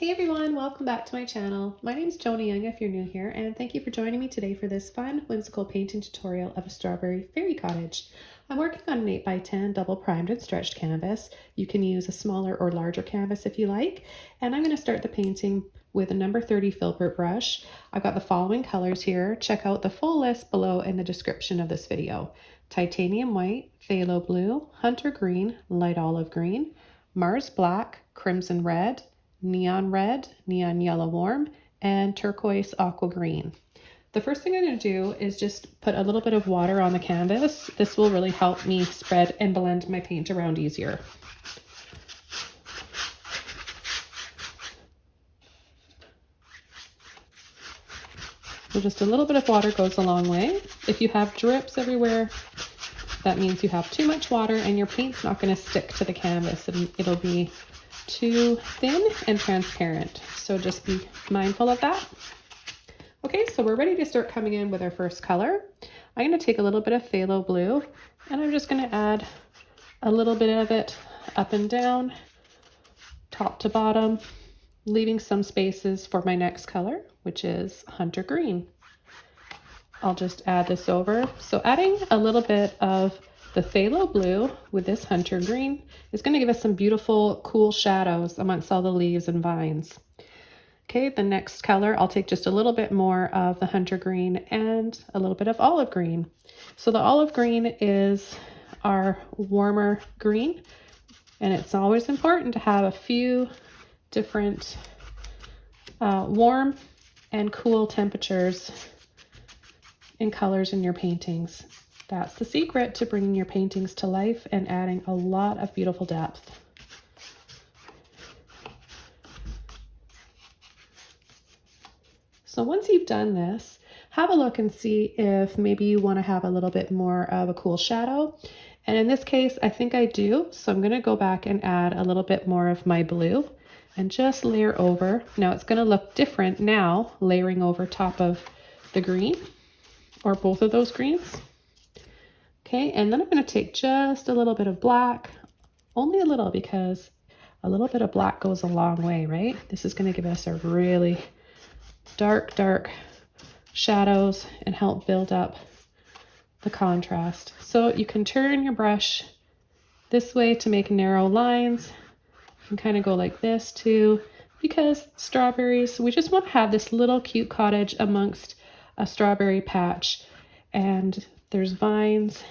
Hey everyone, welcome back to my channel. My name is Joni Young if you're new here, and thank you for joining me today for this fun, whimsical painting tutorial of a strawberry fairy cottage. I'm working on an 8x10 double primed and stretched canvas. You can use a smaller or larger canvas if you like, and I'm going to start the painting with a number 30 filbert brush. I've got the following colors here. Check out the full list below in the description of this video. Titanium white, phthalo blue, hunter green, light olive green, Mars black, crimson red, neon yellow warm, and turquoise aqua green. The first thing I'm going to do is just put a little bit of water on the canvas. This will really help me spread and blend my paint around easier. So just a little bit of water goes a long way. If you have drips everywhere, that means you have too much water and your paint's not going to stick to the canvas and it'll be too thin and transparent. So just be mindful of that. Okay, so we're ready to start coming in with our first color. I'm going to take a little bit of phthalo blue and I'm just going to add a little bit of it up and down, top to bottom, leaving some spaces for my next color, which is hunter green. I'll just add this over. So adding a little bit of the phthalo blue with this hunter green is going to give us some beautiful, cool shadows amongst all the leaves and vines. Okay, the next color, I'll take just a little bit more of the hunter green and a little bit of olive green. So the olive green is our warmer green, and it's always important to have a few different warm and cool temperatures and colors in your paintings. That's the secret to bringing your paintings to life and adding a lot of beautiful depth. So once you've done this, have a look and see if maybe you want to have a little bit more of a cool shadow. And in this case, I think I do. So I'm going to go back and add a little bit more of my blue and just layer over. Now it's going to look different now, layering over top of the green or both of those greens. Okay, and then I'm going to take just a little bit of black, only a little, because a little bit of black goes a long way, right? This is going to give us a really dark shadows and help build up the contrast. So you can turn your brush this way to make narrow lines. You can kind of go like this too, because strawberries, we just want to have this little cute cottage amongst a strawberry patch, and there's vines.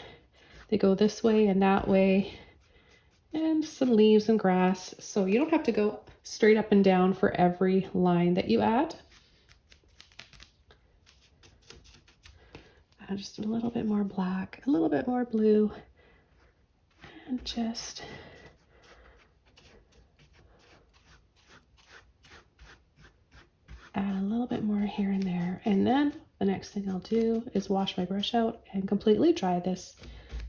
They go this way and that way, and some leaves and grass. So you don't have to go straight up and down for every line that you add. Add just a little bit more black, a little bit more blue, and just add a little bit more here and there. And then the next thing I'll do is wash my brush out and completely dry this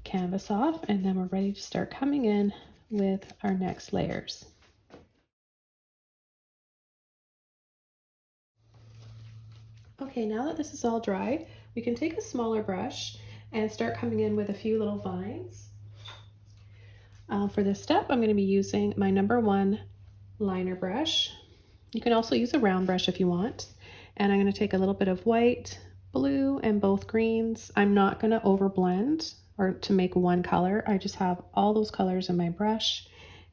canvas off, and then we're ready to start coming in with our next layers. Okay, now that this is all dry, we can take a smaller brush and start coming in with a few little vines. For this step, I'm going to be using my number 1 liner brush. You can also use a round brush if you want. And I'm going to take a little bit of white, blue, and both greens. I'm not going to overblend or to make one color. I just have all those colors in my brush.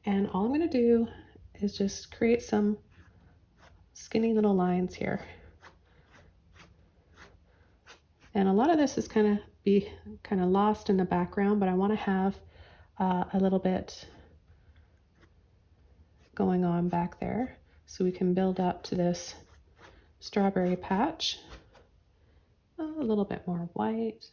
And all I'm going to do is just create some skinny little lines here. And a lot of this is kind of lost in the background, but I want to have a little bit going on back there so we can build up to this strawberry patch. A little bit more white.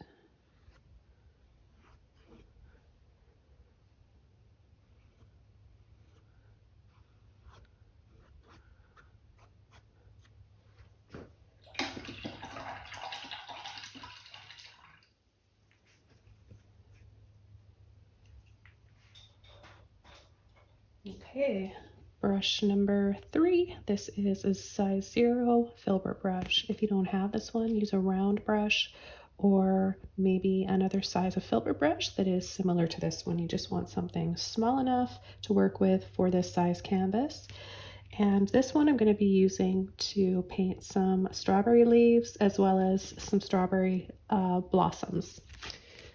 Okay, brush number 3. This is a size 0 filbert brush. If you don't have this one, use a round brush or maybe another size of filbert brush that is similar to this one. You just want something small enough to work with for this size canvas. And this one I'm going to be using to paint some strawberry leaves as well as some strawberry blossoms.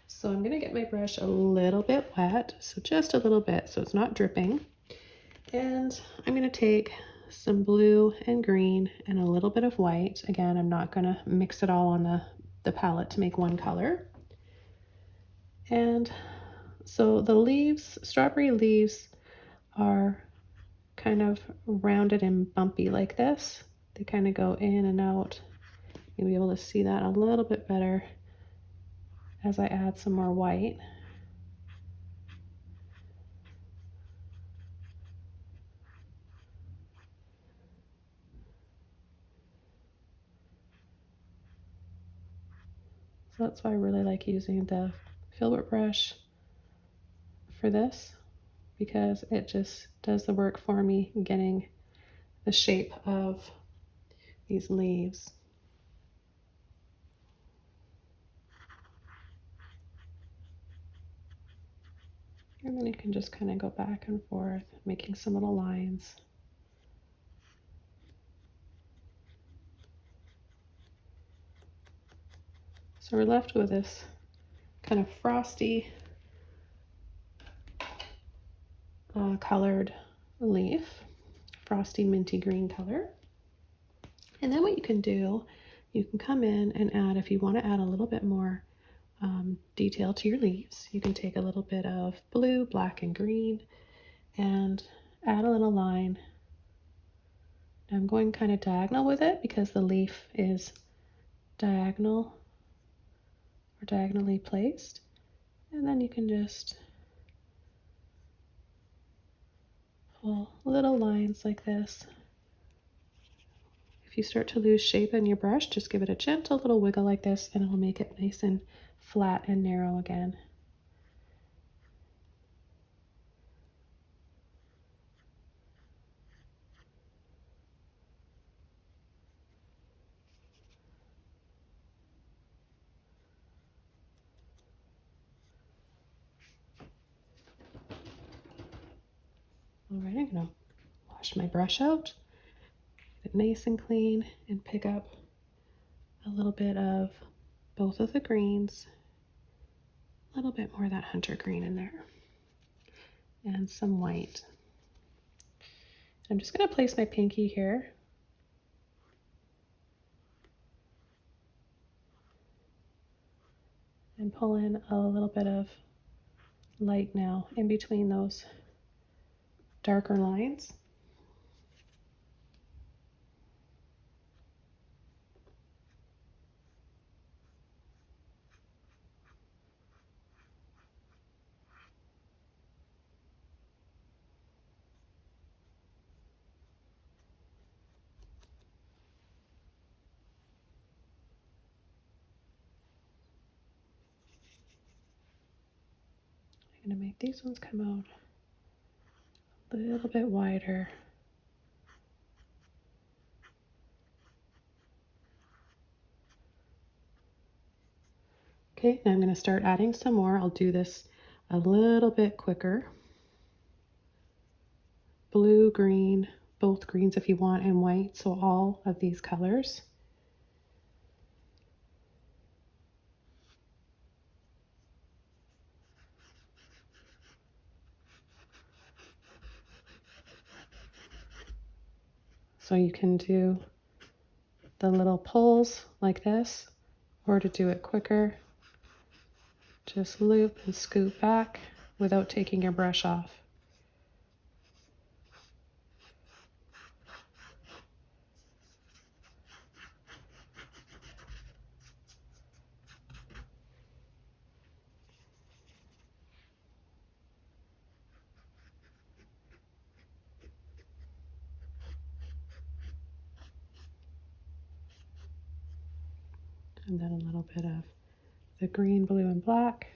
So I'm going to get my brush a little bit wet, so just a little bit so it's not dripping. And I'm going to take some blue and green and a little bit of white. Again, I'm not going to mix it all on the palette to make one color. And so the leaves, strawberry leaves, are kind of rounded and bumpy like this. They kind of go in and out. You'll be able to see that a little bit better as I add some more white. So that's why I really like using the filbert brush for this, because it just does the work for me getting the shape of these leaves. And then you can just kind of go back and forth, making some little lines. So we're left with this kind of frosty colored leaf, frosty minty green color. And then what you can do, you can come in and add, if you want to add a little bit more detail to your leaves, you can take a little bit of blue, black, and green and add a little line. I'm going kind of diagonal with it because the leaf is diagonal or diagonally placed. And then you can just pull little lines like this. If you start to lose shape in your brush, just give it a gentle little wiggle like this and it'll make it nice and flat and narrow again. All right, I'm gonna wash my brush out, get it nice and clean, and pick up a little bit of both of the greens, a little bit more of that hunter green in there, and some white. I'm just gonna place my pinky here. And pull in a little bit of light now in between those darker lines. I'm going to make these ones come out a little bit wider. Okay, now I'm going to start adding some more. I'll do this a little bit quicker. Blue, green, both greens if you want, and white, so all of these colors. So you can do the little pulls like this, or to do it quicker, just loop and scoop back without taking your brush off. And then a little bit of the green, blue, and black.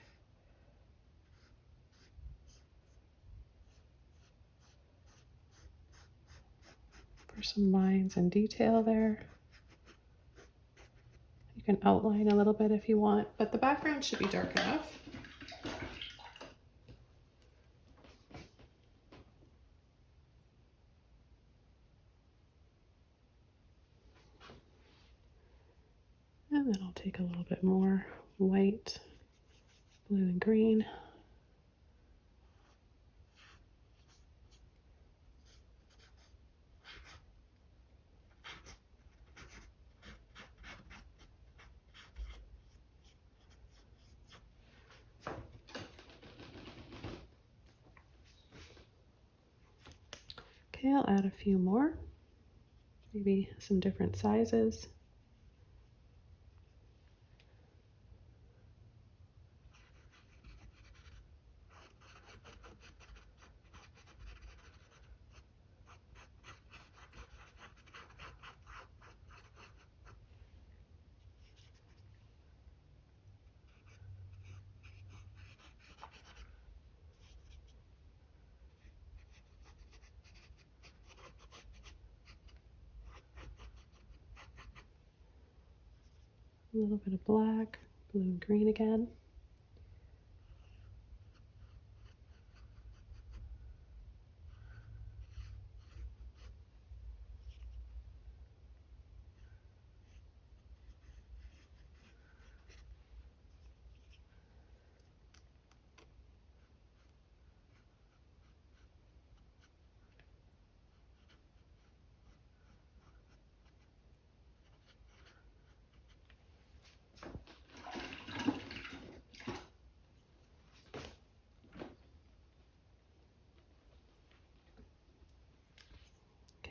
For some lines and detail there. You can outline a little bit if you want, but the background should be dark enough. And then I'll take a little bit more white, blue, and green. Okay, I'll add a few more, maybe some different sizes. A little bit of black, blue, and green again.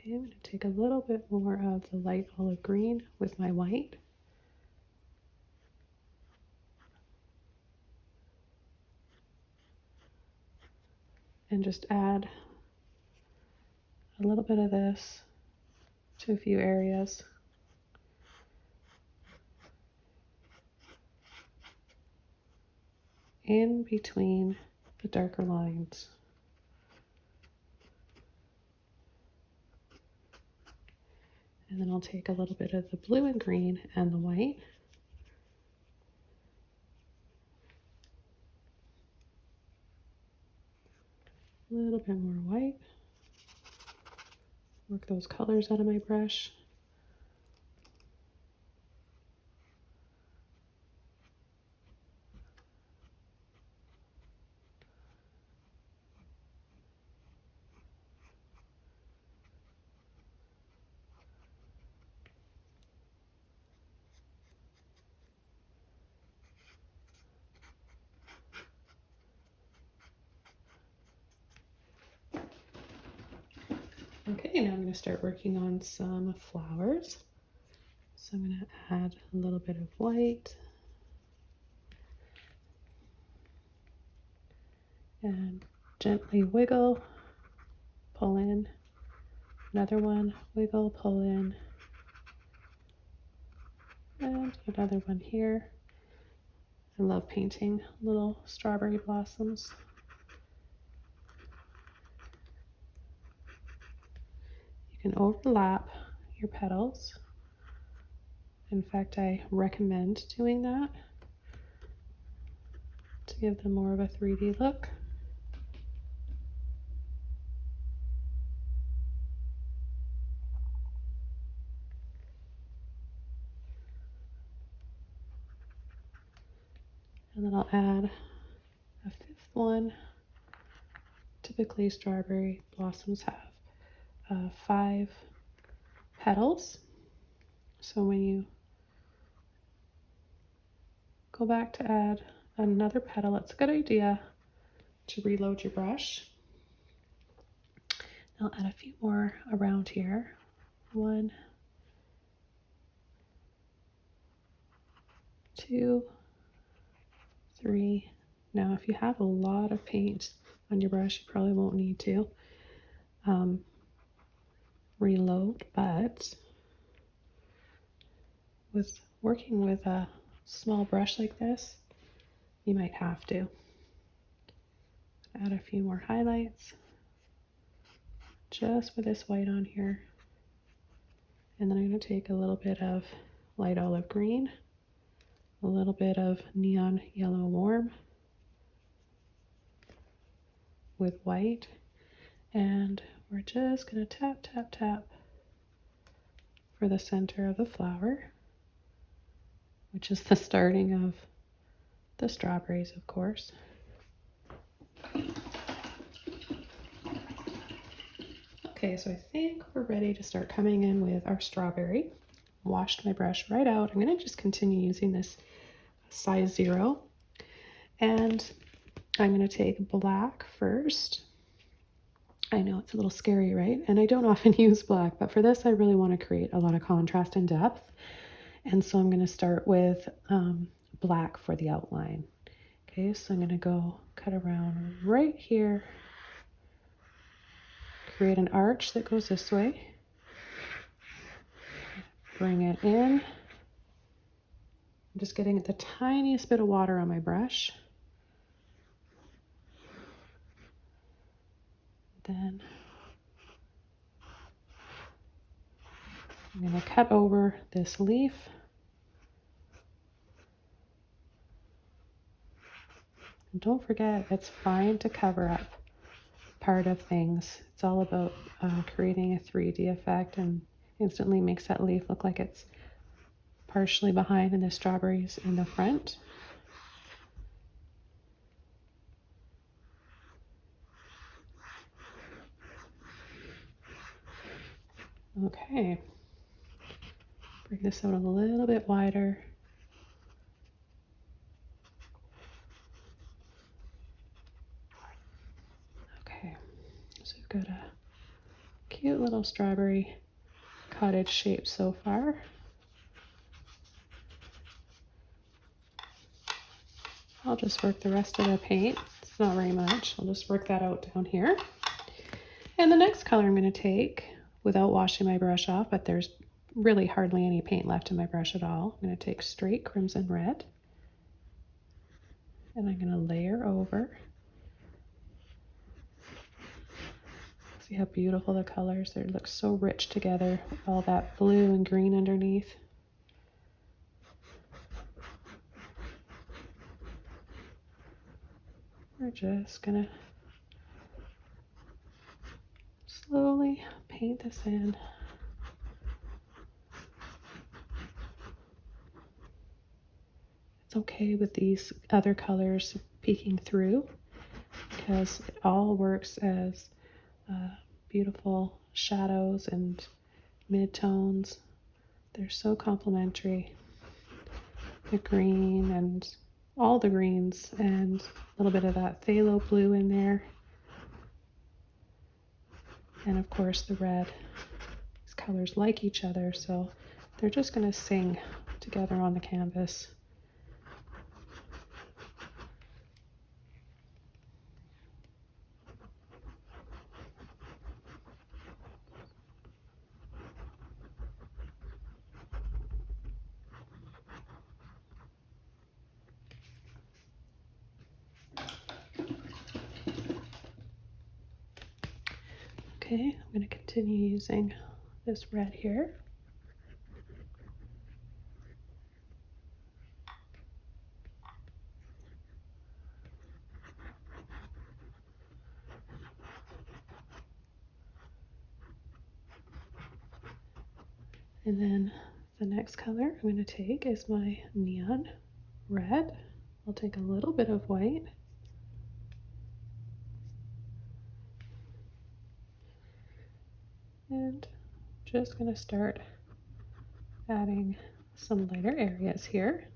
Okay, I'm going to take a little bit more of the light olive green with my white. And just add a little bit of this to a few areas. In between the darker lines. And then I'll take a little bit of the blue and green and the white. A little bit more white. Work those colors out of my brush. Okay, now I'm going to start working on some flowers. So I'm going to add a little bit of white and gently wiggle, pull in, another one, wiggle, pull in, and another one here. I love painting little strawberry blossoms. You can overlap your petals. In fact, I recommend doing that to give them more of a 3D look. And then I'll add a fifth one. Typically, strawberry blossoms have 5 petals. So when you go back to add another petal, it's a good idea to reload your brush. I'll add a few more around here. 1, 2, 3. Now, if you have a lot of paint on your brush, you probably won't need to reload, but with working with a small brush like this, you might have to. Add a few more highlights just with this white on here. And then I'm going to take a little bit of light olive green, a little bit of neon yellow warm with white, and we're just going to tap, tap, tap for the center of the flower which is the starting of the strawberries, of course. Okay, so I think we're ready to start coming in with our strawberry. Washed my brush right out. I'm going to just continue using this size 0. And I'm going to take black first. I know it's a little scary, right? And I don't often use black, but for this I really want to create a lot of contrast and depth. And so I'm going to start with black for the outline. Okay, so I'm going to go cut around right here, create an arch that goes this way, bring it in. I'm just getting the tiniest bit of water on my brush. Then I'm going to cut over this leaf. And don't forget, it's fine to cover up part of things. It's all about creating a 3D effect and instantly makes that leaf look like it's partially behind and the strawberries in the front. Okay, bring this out a little bit wider. Okay, so we've got a cute little strawberry cottage shape so far. I'll just work the rest of the paint. It's not very much. I'll just work that out down here. And the next color I'm going to take, without washing my brush off, but there's really hardly any paint left in my brush at all. I'm going to take straight crimson red, and I'm going to layer over. See how beautiful the colors, they look so rich together, with all that blue and green underneath. We're just going to slowly paint this in. It's okay with these other colors peeking through because it all works as beautiful shadows and mid-tones. They're so complementary. The green and all the greens and a little bit of that phthalo blue in there. And of course the red. These colors like each other, so they're just going to sing together on the canvas. Okay, I'm going to continue using this red here. And then the next color I'm going to take is my neon red. I'll take a little bit of white. And just going to start adding some lighter areas here.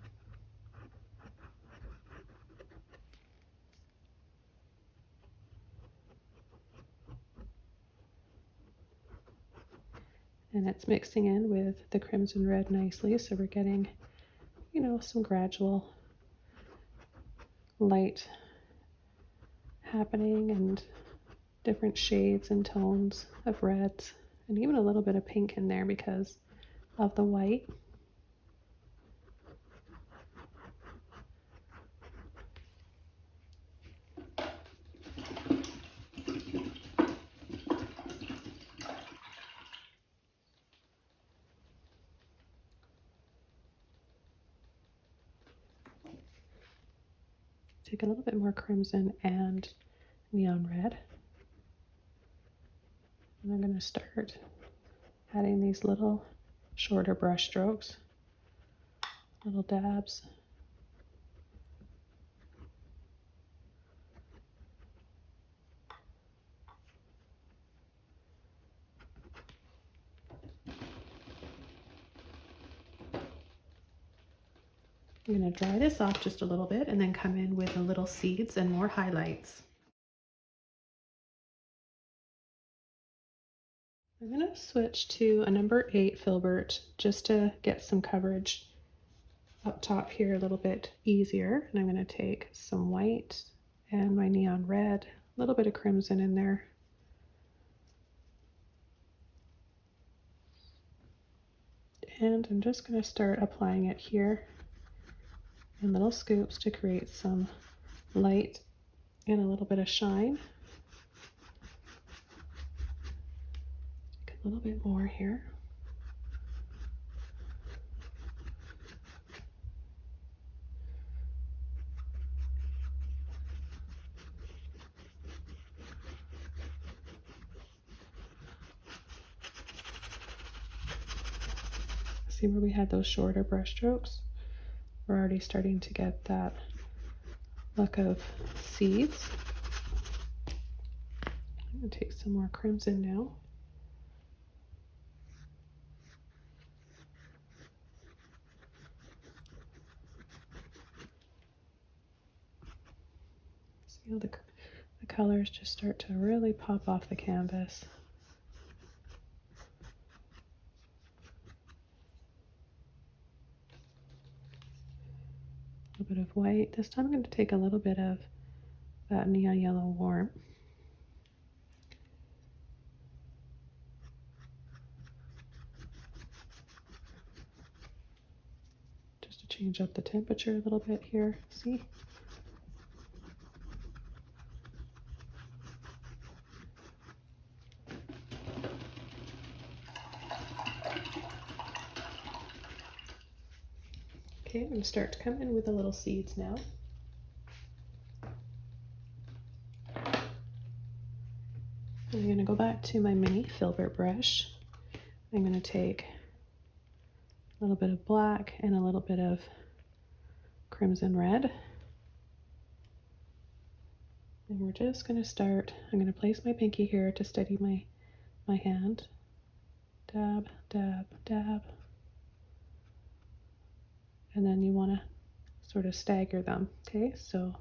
And it's mixing in with the crimson red nicely, so we're getting, you know, some gradual light happening and different shades and tones of reds, and even a little bit of pink in there because of the white. Take a little bit more crimson and neon red. And I'm going to start adding these little shorter brush strokes little dabs. I'm going to dry this off just a little bit and then come in with the little seeds and more highlights. I'm going to switch to a number 8 filbert just to get some coverage up top here a little bit easier. And I'm going to take some white and my neon red, a little bit of crimson in there. And I'm just going to start applying it here in little scoops to create some light and a little bit of shine. Take a little bit more here. See where we had those shorter brush strokes? We're already starting to get that look of seeds. I'm going to take some more crimson now. See how the colors just start to really pop off the canvas. A little bit of white. This time I'm going to take a little bit of that neon yellow warm. Just to change up the temperature a little bit here. See? Okay, I'm going to start to come in with the little seeds now. I'm going to go back to my mini filbert brush. I'm going to take a little bit of black and a little bit of crimson red. And we're just going to start, I'm going to place my pinky here to steady my hand. Dab, dab, dab. And then you want to sort of stagger them, okay? So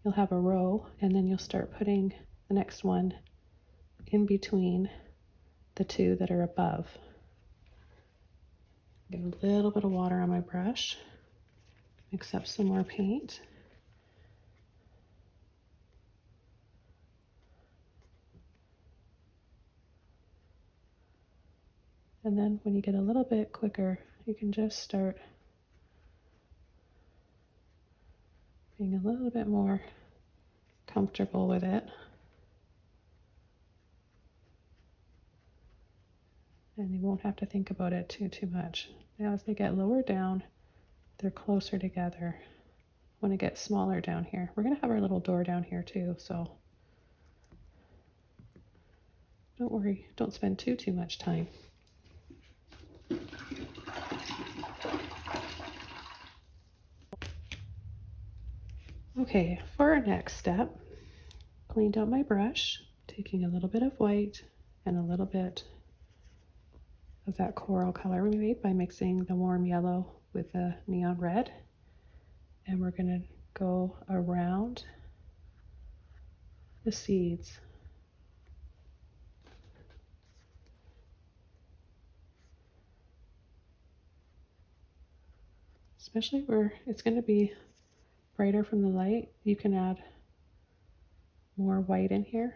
you'll have a row and then you'll start putting the next one in between the two that are above. Get a little bit of water on my brush, mix up some more paint. And then when you get a little bit quicker, you can just start being a little bit more comfortable with it. And you won't have to think about it too much. Now as they get lower down, they're closer together. When it gets smaller down here, we're gonna have our little door down here too, so don't worry, don't spend too much time. Okay, for our next step, cleaned out my brush, taking a little bit of white and a little bit of that coral color we made by mixing the warm yellow with the neon red. And we're going to go around the seeds. Especially where it's going to be brighter from the light, you can add more white in here.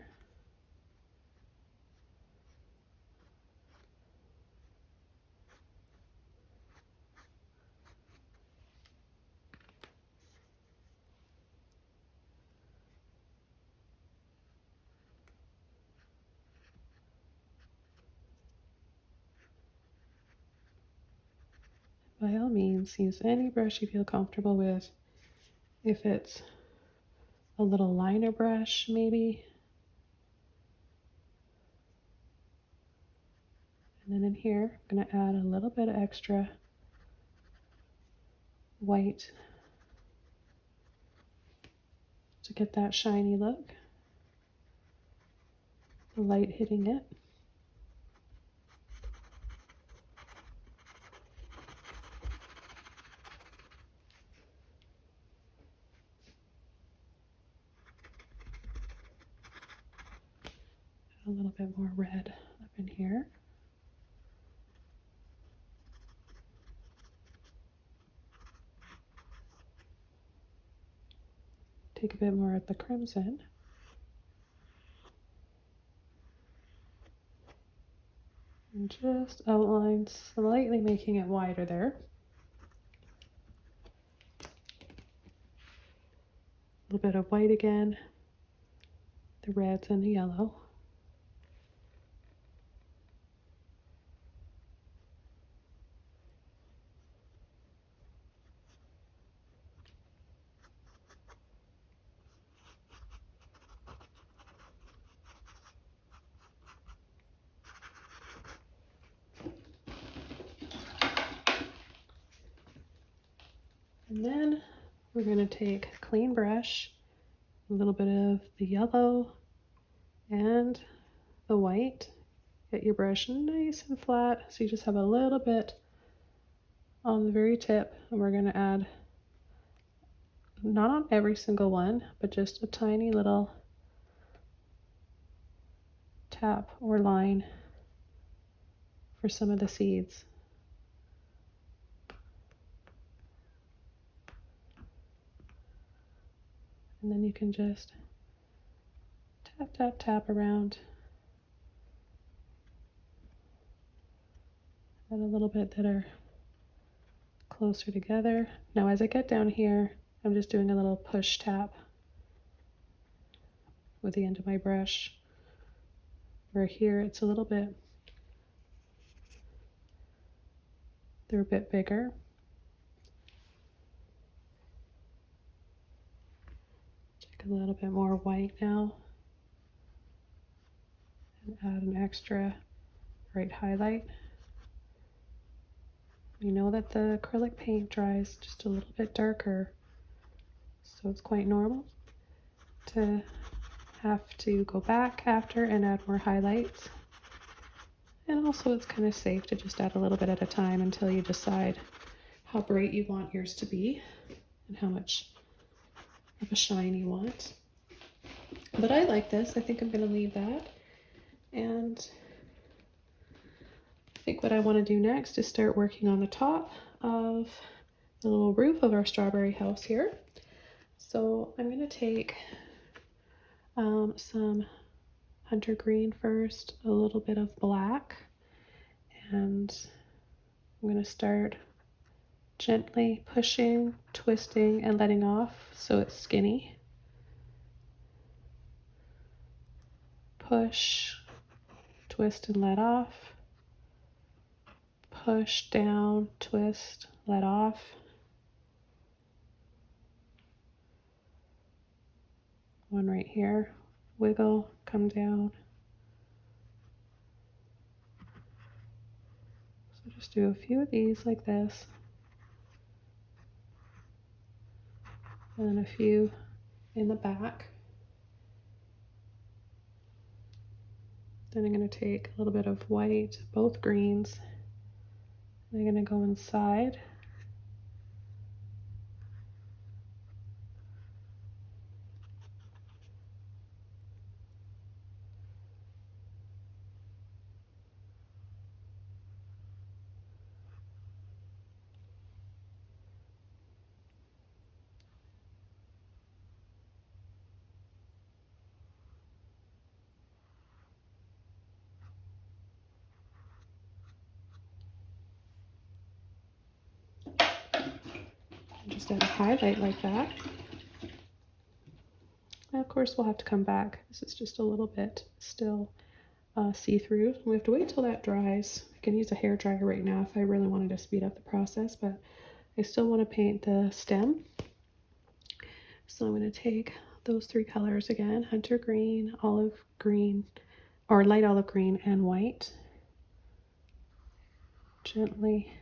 By all means, use any brush you feel comfortable with. If it's a little liner brush, maybe. And then in here, I'm going to add a little bit of extra white to get that shiny look. The light hitting it. A little bit more red up in here. Take a bit more of the crimson. And just outline slightly, making it wider there. A little bit of white again, the reds and the yellow. And then we're going to take a clean brush, a little bit of the yellow and the white. Get your brush nice and flat so you just have a little bit on the very tip, and we're going to add, not on every single one, but just a tiny little tap or line for some of the seeds. And then you can just tap, tap, tap around. Add a little bit that are closer together. Now as I get down here, I'm just doing a little push tap with the end of my brush. Where here it's a little bit, they're a bit bigger. Take a little bit more white now and add an extra bright highlight. You know that the acrylic paint dries just a little bit darker, so it's quite normal to have to go back after and add more highlights. And also it's kind of safe to just add a little bit at a time until you decide how bright you want yours to be and how much of a shine you want. But I like this. I think I'm going to leave that. And I think what I want to do next is start working on the top of the little roof of our strawberry house here. So I'm going to take some hunter green first, a little bit of black, and I'm going to start gently pushing, twisting, and letting off so it's skinny. Push, twist, and let off. Push down, twist, let off. One right here. Wiggle, come down. So just do a few of these like this. And then a few in the back. Then I'm going to take a little bit of white, both greens. I'm going to go inside. Just add a highlight like that. Now, of course, we'll have to come back. This is just a little bit still see-through. We have to wait till that dries. I can use a hair dryer right now if I really wanted to speed up the process, but I still want to paint the stem. So I'm going to take those three colors again, hunter green, olive green, or light olive green, and white. Gently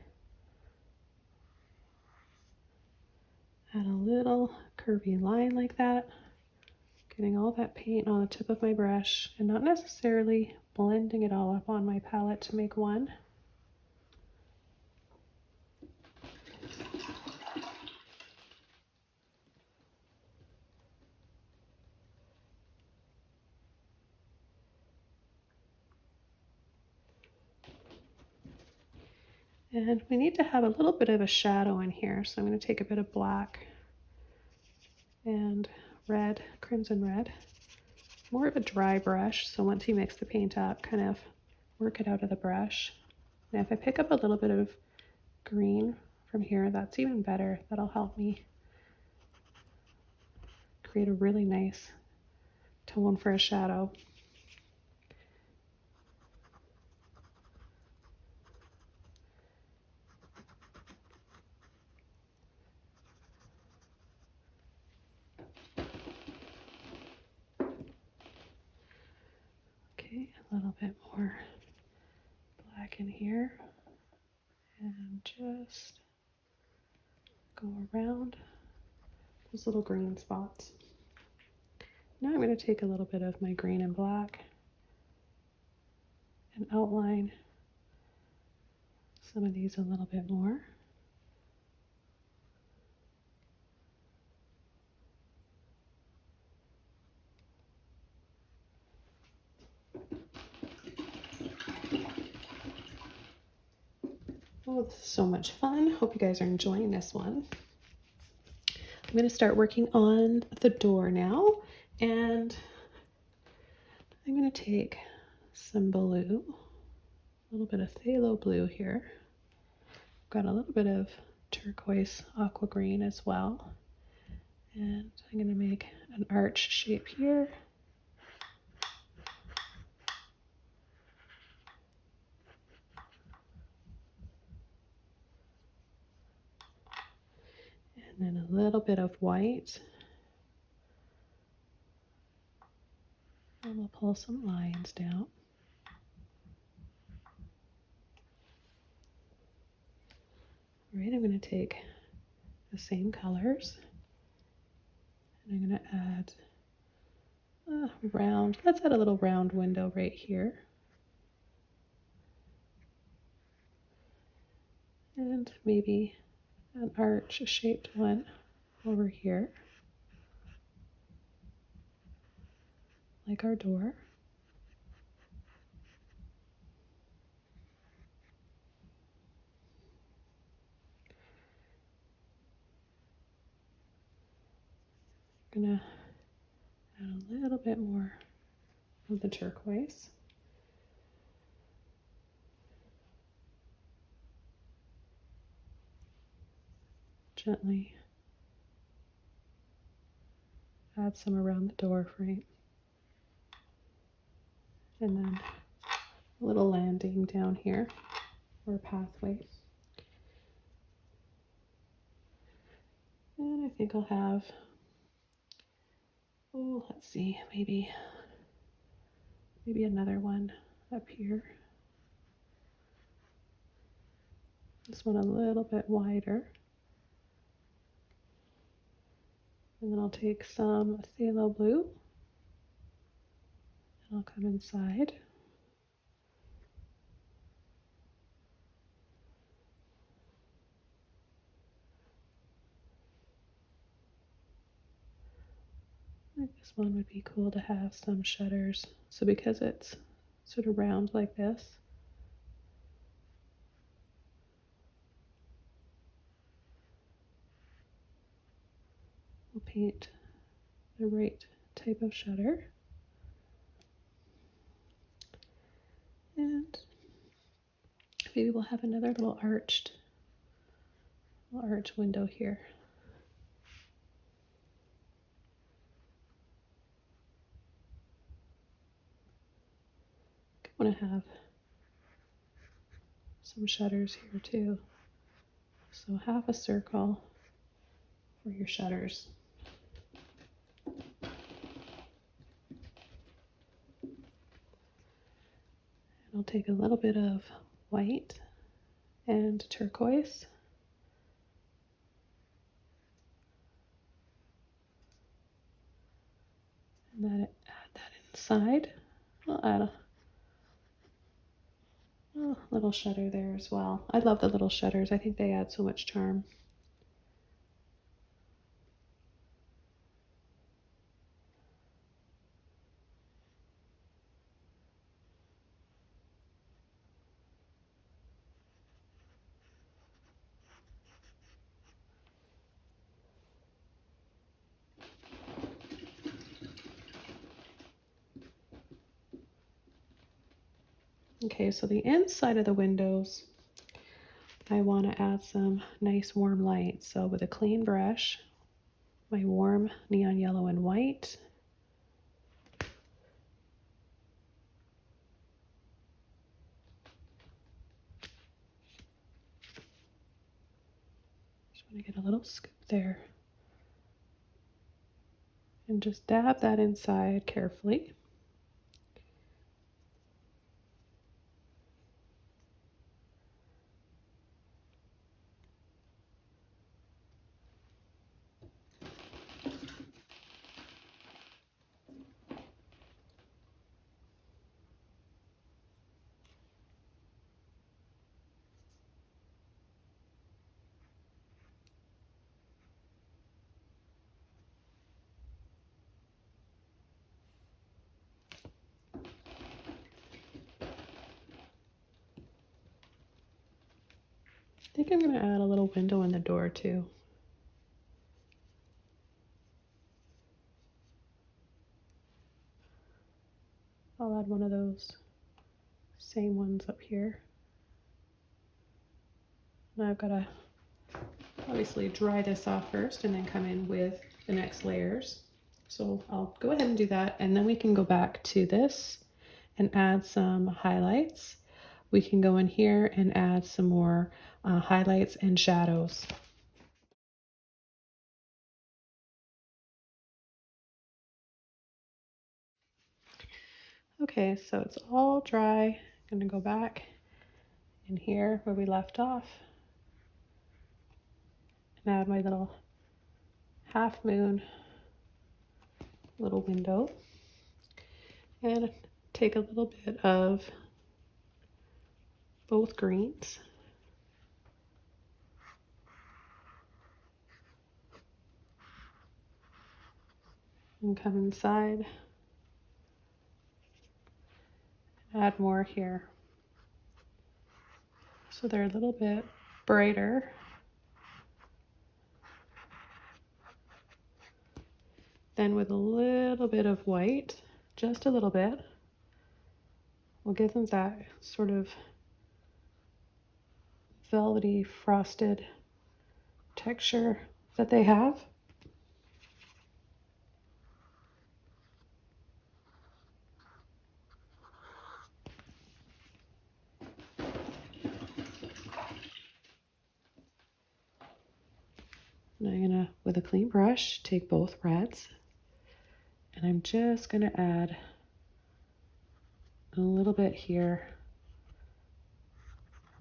Add a little curvy line like that, getting all that paint on the tip of my brush and not necessarily blending it all up on my palette to make one. And we need to have a little bit of a shadow in here, so I'm going to take a bit of black and red, crimson red. More of a dry brush, so once you mix the paint up, kind of work it out of the brush. And if I pick up a little bit of green from here, that's even better. That'll help me create a really nice tone for a shadow. Okay, a little bit more black in here, and just go around those little green spots. Now I'm going to take a little bit of my green and black and outline some of these a little bit more. Oh, this is so much fun. Hope you guys are enjoying this one. I'm going to start working on the door now, and I'm going to take some blue, a little bit of phthalo blue here. Got a little bit of turquoise aqua green as well, and I'm going to make an arch shape here. And then a little bit of white. And we'll pull some lines down. All right, I'm going to take the same colors, and I'm going to add a round, let's add a little round window right here. And maybe an arch shaped one over here, like our door. I'm gonna add a little bit more of the turquoise. Gently add some around the door frame. And then a little landing down here, or pathway. And I think I'll have, oh, let's see, maybe another one up here. This one a little bit wider. And then I'll take some phthalo blue, and I'll come inside. I think this one would be cool to have some shutters. So because it's sort of round like this, we'll paint the right type of shutter. And maybe we'll have another little arch window here. I want to have some shutters here too. So half a circle for your shutters. And I'll take a little bit of white and turquoise. side, I'll add a little shutter there as well. I love the little shutters. I think they add so much charm. Okay, so the inside of the windows, I want to add some nice warm light. So with a clean brush, my warm neon yellow and white, just want to get a little scoop there and just dab that inside carefully. I think I'm going to add a little window in the door too. I'll add one of those same ones up here. Now I've got to obviously dry this off first and then come in with the next layers. So I'll go ahead and do that, and then we can go back to this and add some highlights. We can go in here and add some more highlights and shadows. Okay, so it's all dry. I'm gonna go back in here where we left off and add my little half moon little window and take a little bit of both greens and come inside, add more here. So they're a little bit brighter. Then with a little bit of white, just a little bit, we'll give them that sort of velvety frosted texture that they have. And I'm gonna, with a clean brush, take both reds, and I'm just gonna add a little bit here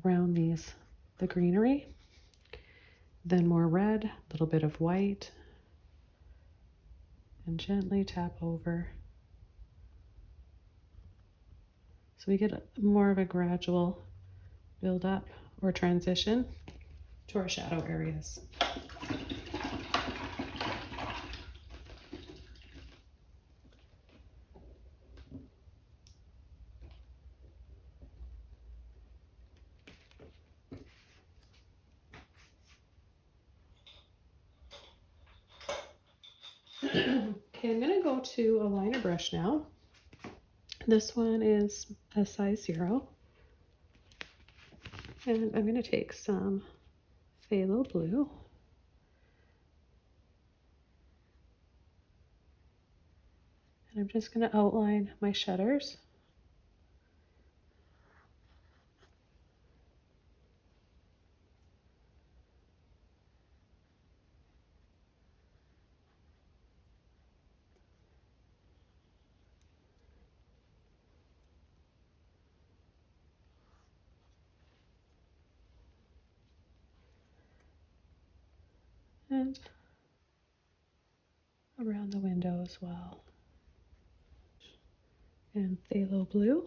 around the greenery, then more red, a little bit of white, and gently tap over. So we get more of a gradual build up or transition to our shadow areas. Okay, I'm gonna go to a liner brush now. This one is a size 0. And I'm gonna take some phthalo blue. And I'm just gonna outline my shutters. And around the window as well. and phthalo blue.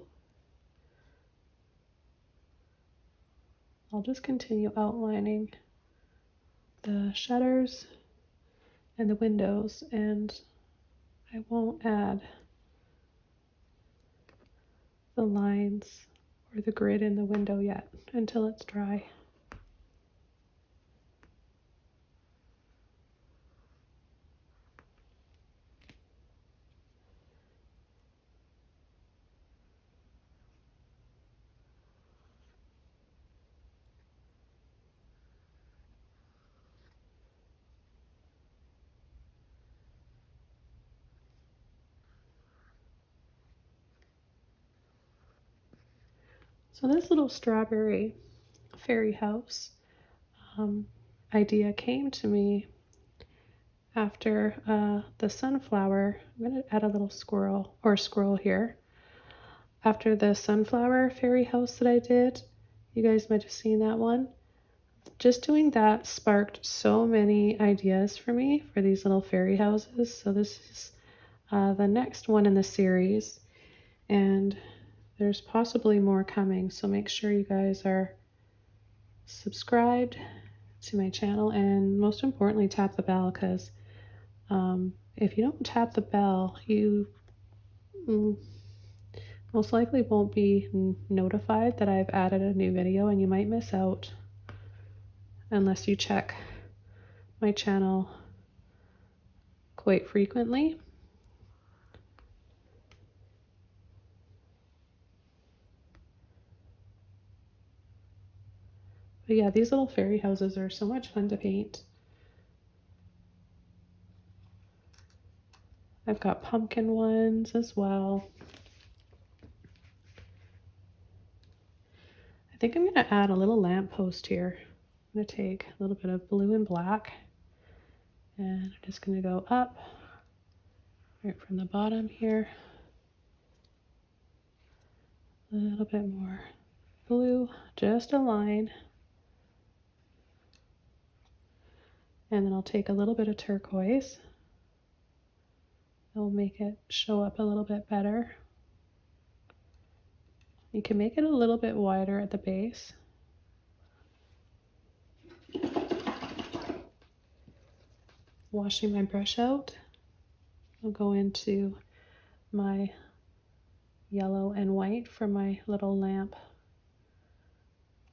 I'll just continue outlining the shutters and the windows, and I won't add the lines or the grid in the window yet until it's dry. So this little strawberry fairy house idea came to me after the sunflower. I'm going to add a little squirrel here. After the sunflower fairy house that I did, you guys might have seen that one. Just doing that sparked so many ideas for me for these little fairy houses. So this is the next one in the series, and there's possibly more coming. So make sure you guys are subscribed to my channel, and most importantly, tap the bell, because if you don't tap the bell, you most likely won't be notified that I've added a new video, and you might miss out unless you check my channel quite frequently. But yeah, these little fairy houses are so much fun to paint. I've got pumpkin ones as well. I think I'm going to add a little lamppost here. I'm going to take a little bit of blue and black, and I'm just going to go up right from the bottom here. A little bit more blue, just a line. And then I'll take a little bit of turquoise. It'll make it show up a little bit better. You can make it a little bit wider at the base. Washing my brush out, I'll go into my yellow and white for my little lamp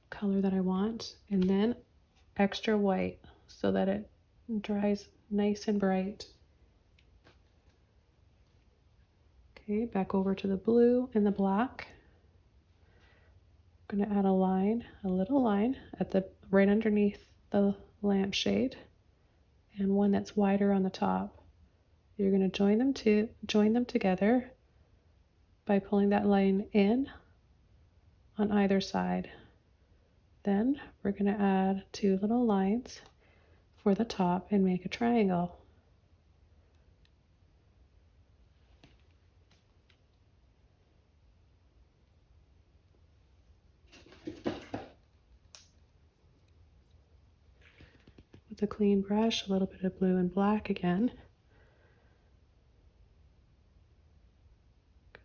color that I want, and then extra white so that it dries nice and bright. Okay, back over to the blue and the black. I'm going to add a line, a little line at the right underneath the lampshade, and one that's wider on the top. You're going to join them together by pulling that line in on either side. Then we're going to add 2 little lines for the top and make a triangle. With a clean brush, a little bit of blue and black again.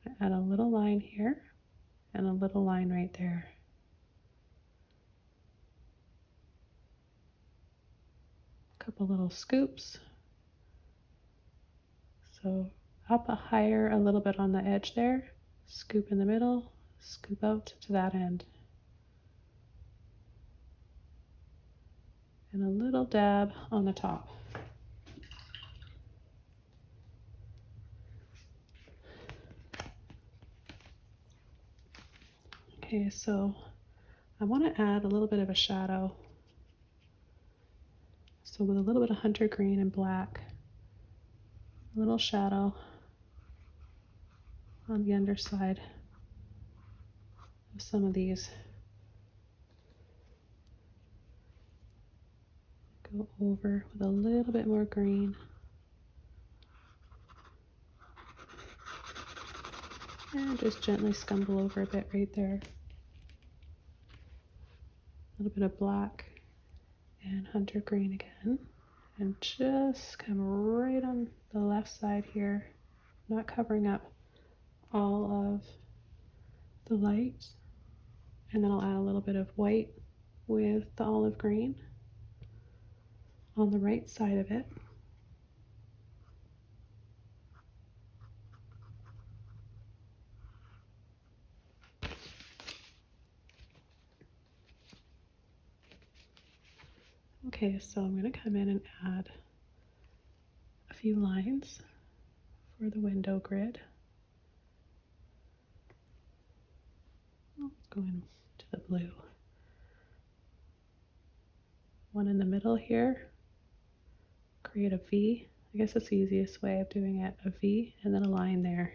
Going to add a little line here and a little line right there. A couple little scoops. So up a higher a little bit on the edge there, scoop in the middle, scoop out to that end. And a little dab on the top. Okay, so I want to add a little bit of a shadow. So with a little bit of hunter green and black, a little shadow on the underside of some of these. Go over with a little bit more green. And just gently scumble over a bit right there. A little bit of black and hunter green again. And just come right on the left side here, not covering up all of the light, and then I'll add a little bit of white with the olive green on the right side of it. Okay, so I'm going to come in and add a few lines for the window grid. Let's go into the blue. One in the middle here, create a V. I guess that's the easiest way of doing it, a V, and then a line there.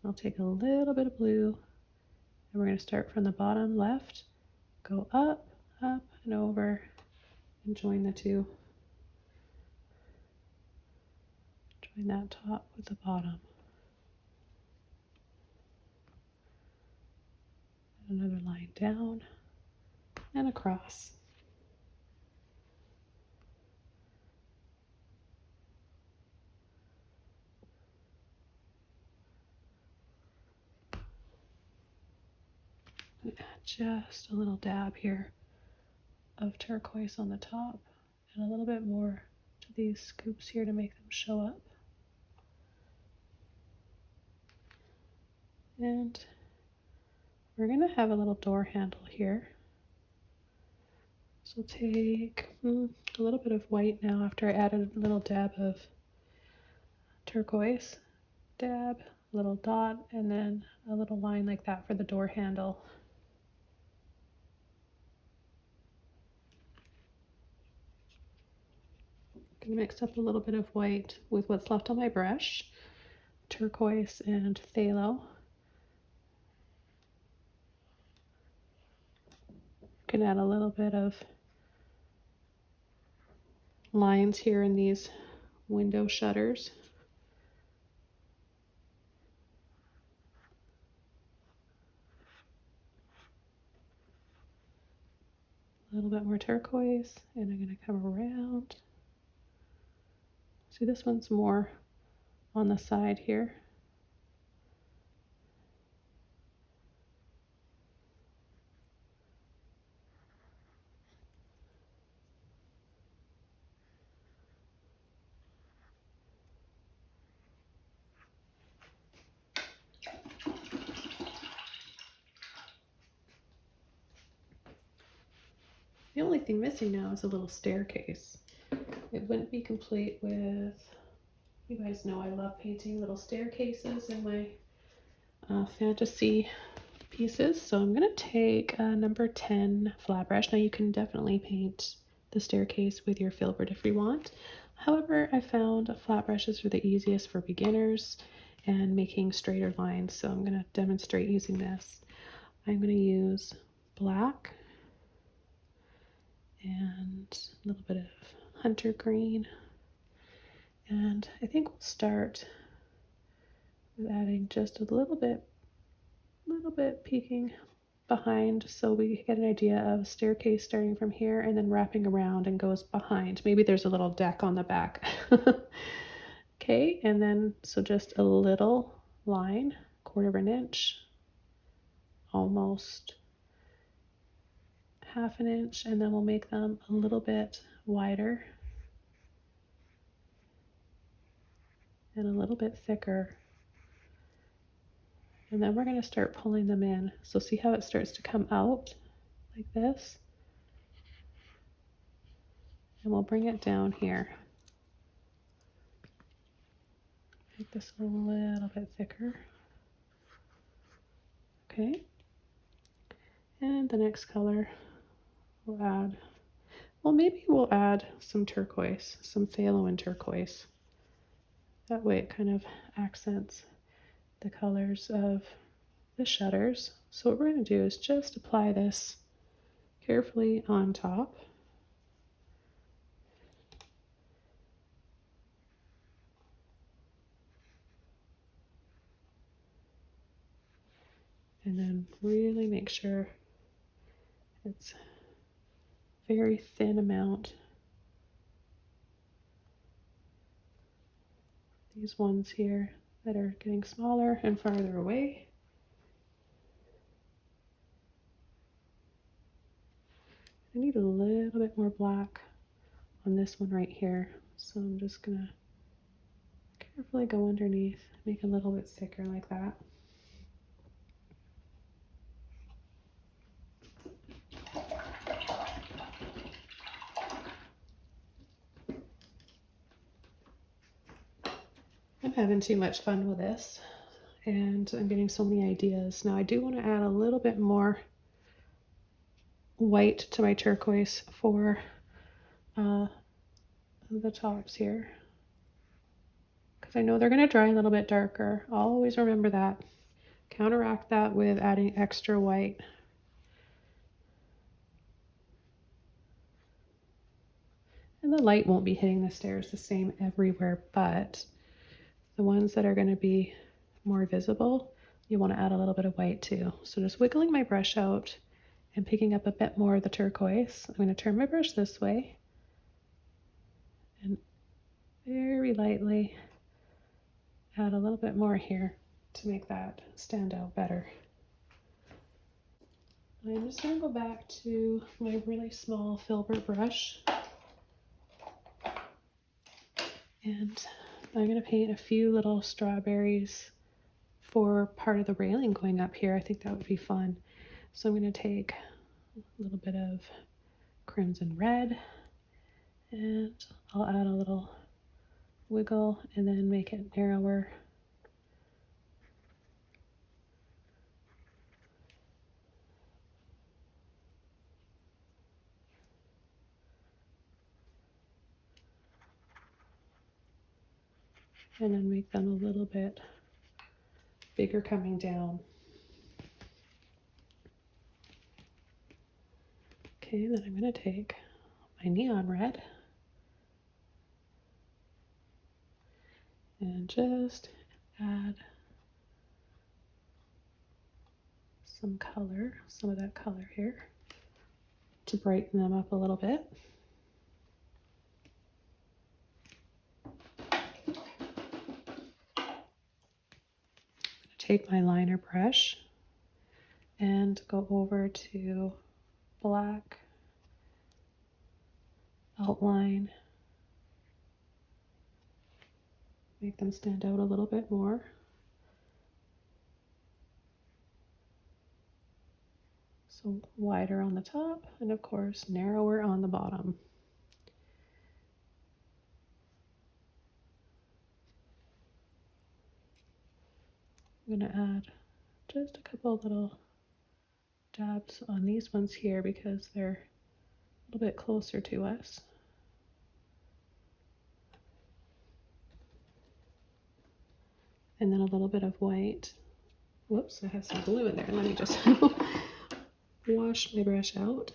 I'll take a little bit of blue, and we're going to start from the bottom left, go up, up, and over, and join the two. Join that top with the bottom. Another line down and across. And add just a little dab here of turquoise on the top and a little bit more to these scoops here to make them show up. And we're going to have a little door handle here. So take a little bit of white now after I added a little dab of turquoise. Dab, little dot, and then a little line like that for the door handle. I'm going to mix up a little bit of white with what's left on my brush, turquoise and phthalo. Can add a little bit of lines here in these window shutters. A little bit more turquoise, and I'm going to come around. See, this one's more on the side here. The only thing missing now is a little staircase. It wouldn't be complete with, you guys know I love painting little staircases in my fantasy pieces. So I'm going to take a number 10 flat brush. Now you can definitely paint the staircase with your filbert if you want. However, I found flat brushes are the easiest for beginners and making straighter lines. So I'm going to demonstrate using this. I'm going to use black and a little bit of hunter green, and I think we'll start with adding just a little bit peeking behind, so we get an idea of a staircase starting from here and then wrapping around and goes behind. Maybe there's a little deck on the back. Okay, and then so just a little line, 1/4 of an inch, almost 1/2 an inch, and then we'll make them a little bit wider and a little bit thicker. And then we're going to start pulling them in. So see how it starts to come out like this? And we'll bring it down here. Make this a little bit thicker. Okay. And the next color we'll add, well, maybe we'll add some turquoise, some phthalo and turquoise. That way it kind of accents the colors of the shutters. So what we're going to do is just apply this carefully on top. And then really make sure it's very thin amount. These ones here, that are getting smaller and farther away. I need a little bit more black on this one right here, so I'm just gonna carefully go underneath, make it a little bit thicker like that. I'm having too much fun with this, and I'm getting so many ideas. Now I do want to add a little bit more white to my turquoise for the tops here, because I know they're going to dry a little bit darker. I'll always remember that. Counteract that with adding extra white. And the light won't be hitting the stairs the same everywhere, but the ones that are going to be more visible, you want to add a little bit of white too. So just wiggling my brush out and picking up a bit more of the turquoise. I'm going to turn my brush this way and very lightly add a little bit more here to make that stand out better. I'm just going to go back to my really small filbert brush, and I'm going to paint a few little strawberries for part of the railing going up here. I think that would be fun. So I'm going to take a little bit of crimson red, and I'll add a little wiggle and then make it narrower. And then make them a little bit bigger coming down. Okay, then I'm going to take my neon red and just add some color, some of that color here, to brighten them up a little bit. Take my liner brush and go over to black outline, make them stand out a little bit more. So wider on the top and of course narrower on the bottom. I'm going to add just a couple little dabs on these ones here because they're a little bit closer to us. And then a little bit of white. Whoops, I have some glue in there. Let me just wash my brush out.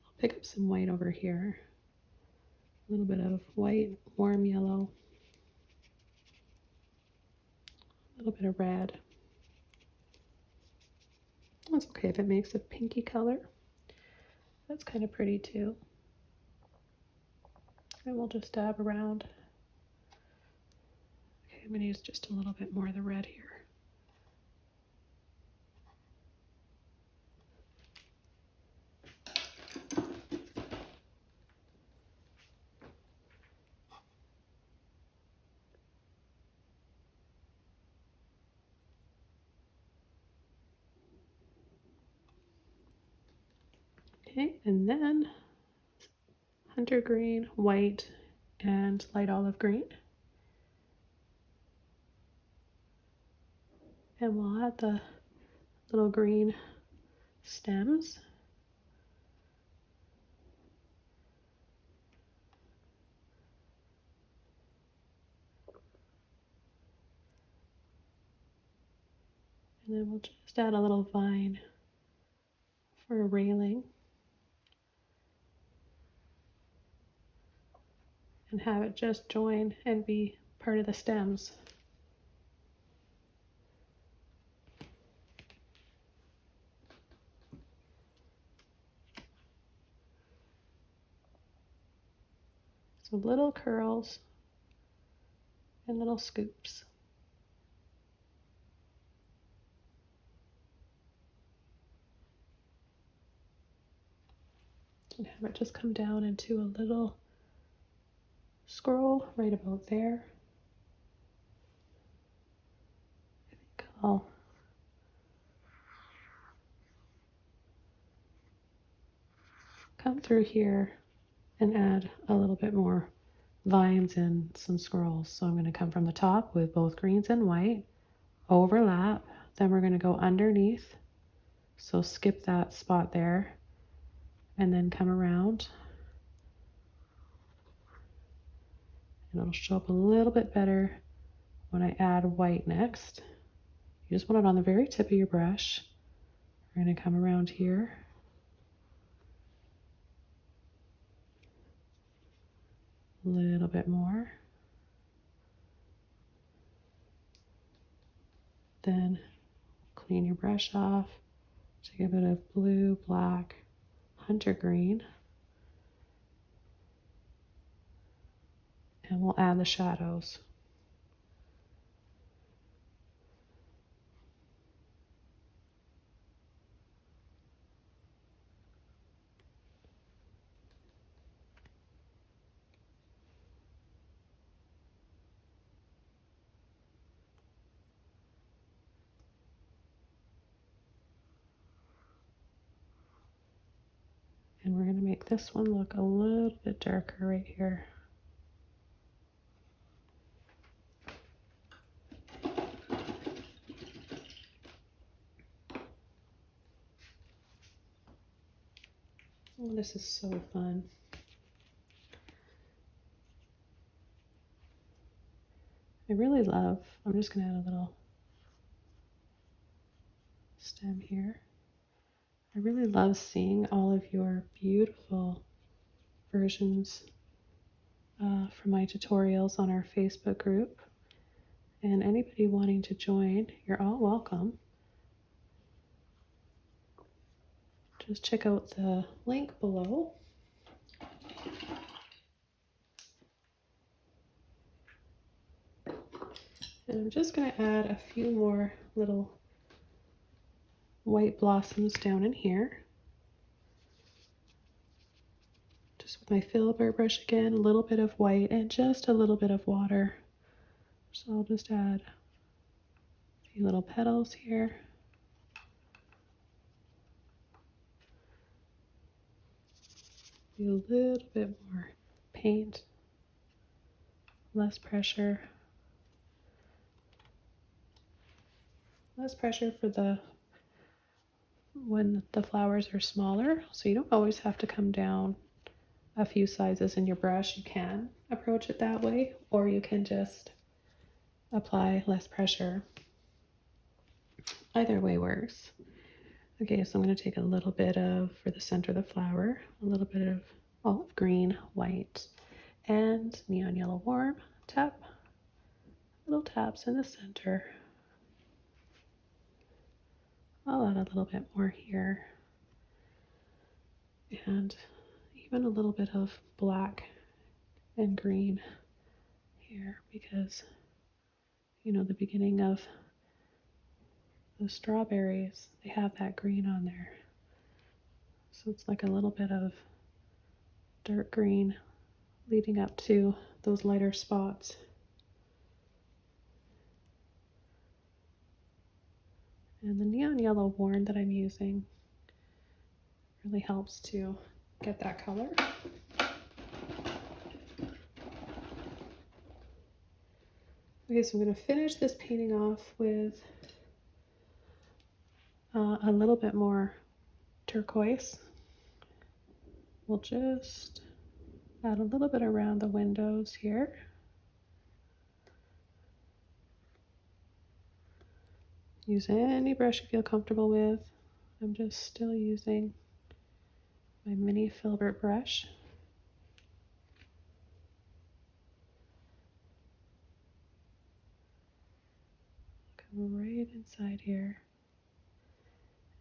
I'll pick up some white over here. A little bit of white, warm yellow. A little bit of red. That's okay if it makes a pinky color. That's kind of pretty too. And we'll just dab around. Okay, I'm going to use just a little bit more of the red here. Okay, and then hunter green, white, and light olive green. And we'll add the little green stems. And then we'll just add a little vine for a railing. And have it just join and be part of the stems. So little curls and little scoops. and have it just come down into a little scroll right about there. I think I'll come through here and add a little bit more vines and some squirrels. So I'm going to come from the top with both greens and white, overlap, then we're going to go underneath. So skip that spot there and then come around. And it'll show up a little bit better when I add white next. You just want it on the very tip of your brush. We're going to come around here. A little bit more. Then clean your brush off. Take a bit of blue, black, hunter green. And we'll add the shadows. And we're going to make this one look a little bit darker right here. Oh, this is so fun. I really love, I'm just going to add a little stem here. I really love seeing all of your beautiful versions from my tutorials on our Facebook group. And anybody wanting to join, you're all welcome. Just check out the link below. And I'm just going to add a few more little white blossoms down in here. Just with my filbert brush again, a little bit of white and just a little bit of water. So I'll just add a few little petals here. Do a little bit more paint, less pressure. Less pressure for when the flowers are smaller, so you don't always have to come down a few sizes in your brush. You can approach it that way, or you can just apply less pressure. Either way works. Okay, so I'm going to take a little bit of, for the center of the flower, a little bit of olive green, white, and neon yellow warm. Tap, little taps in the center. I'll add a little bit more here. And even a little bit of black and green here, because, you know, the beginning of the strawberries, they have that green on there. So it's like a little bit of dark green leading up to those lighter spots. And the neon yellow warm that I'm using really helps to get that color. Okay, so I'm going to finish this painting off with a little bit more turquoise. We'll just add a little bit around the windows here. Use any brush you feel comfortable with. I'm just still using my mini filbert brush. Come right inside here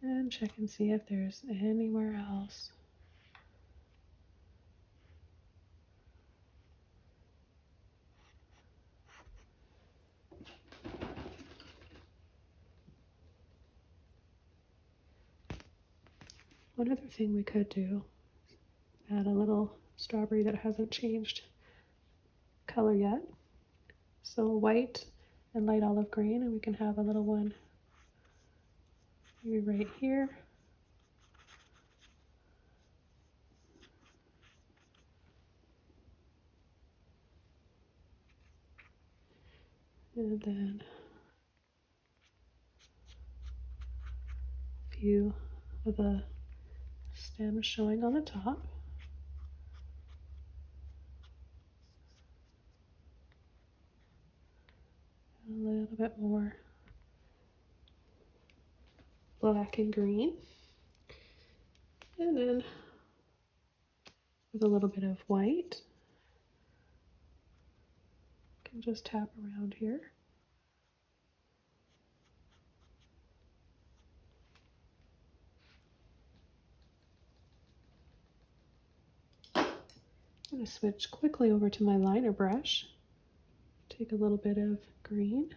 and check and see if there's anywhere else. One other thing we could do, add a little strawberry that hasn't changed color yet. So white and light olive green, and we can have a little one maybe right here. And then a few of the stems showing on the top. A little bit more black and green. And then with a little bit of white, you can just tap around here. I'm going to switch quickly over to my liner brush. Take a little bit of green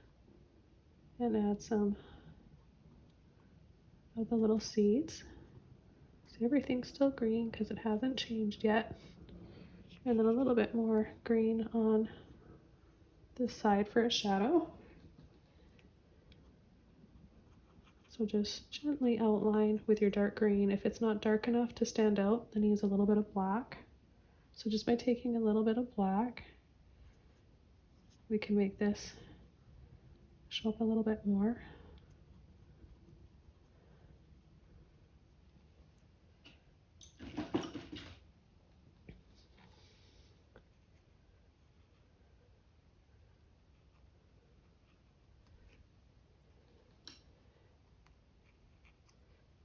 and add some of the little seeds. So everything's still green because it hasn't changed yet. And then a little bit more green on this side for a shadow. So just gently outline with your dark green. If it's not dark enough to stand out, then use a little bit of black. So just by taking a little bit of black, we can make this show up a little bit more.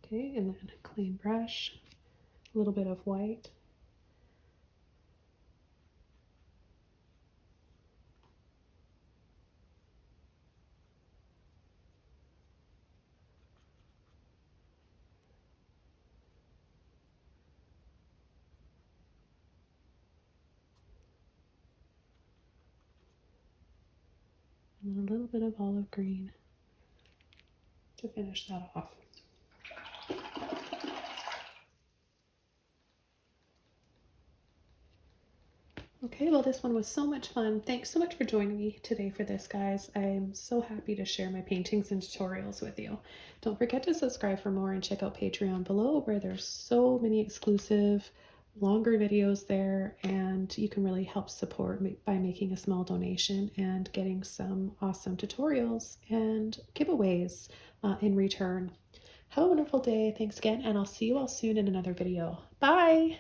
Okay, and then a clean brush, a little bit of white. And then a little bit of olive green to finish that off. Okay, well this one was so much fun. Thanks so much for joining me today for this, guys. I'm so happy to share my paintings and tutorials with you. Don't forget to subscribe for more and check out Patreon below, where there's so many exclusive longer videos there, and you can really help support me by making a small donation and getting some awesome tutorials and giveaways in return. Have a wonderful day. Thanks again, and I'll see you all soon in another video. Bye!